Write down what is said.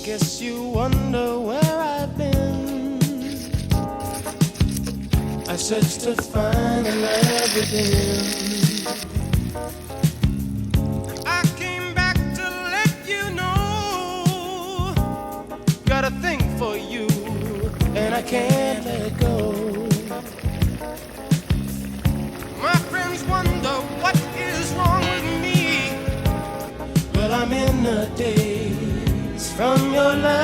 Guess you wonder where I've been. I searched to find an evidence. I came back to let you know. Got a thing for you, and I can't let it go. My friends wonder what is wrong with me. Well, I'm in a daze from your love.